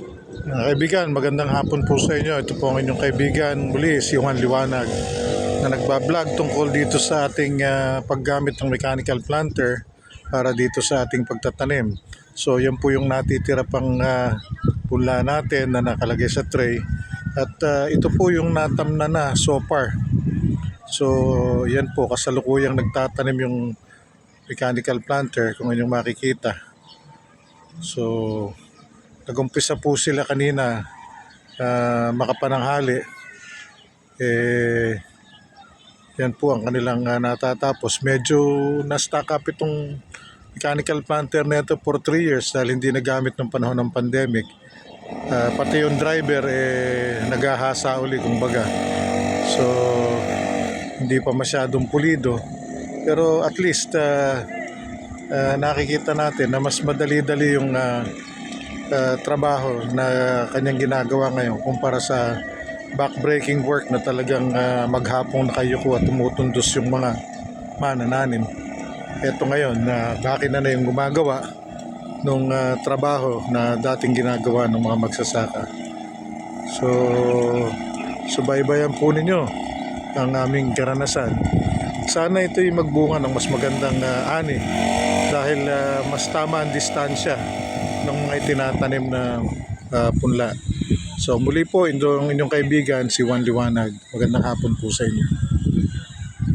Kaibigan, magandang hapon po sa inyo. Ito po ang inyong kaibigan muli, si Juan Liwanag, na nagbablog tungkol dito sa ating paggamit ng mechanical planter para dito sa ating pagtatanim. So yan po yung natitira pang punla natin na nakalagay sa tray. At ito po yung natamna na so far. So yan po, kasalukuyang nagtatanim yung mechanical planter kung inyong makikita. So nagumpisa po sila kanina makapananghali. Yan po ang kanilang natatapos. Medyo na-stack up itong mechanical planter na ito for 3 years dahil hindi nagamit ng panahon ng pandemic. Pati yung driver naghahasa uli kumbaga. So hindi pa masyadong pulido. Pero at least nakikita natin na mas madali-dali yung trabaho na kanyang ginagawa ngayon kumpara sa backbreaking work na talagang maghapong nakayuko at tumutundos yung mga manananim. Ito ngayon na makina na yung gumagawa nung trabaho na dating ginagawa ng mga magsasaka. So subaybayan po ninyo ang aming karanasan. Sana ito'y magbunga ng mas magandang ani dahil mas tama ang distansya ng mga itinatanim na punla. So muli po, inyong kaibigan si Juan Liwanag. Magandang hapon po sa inyo.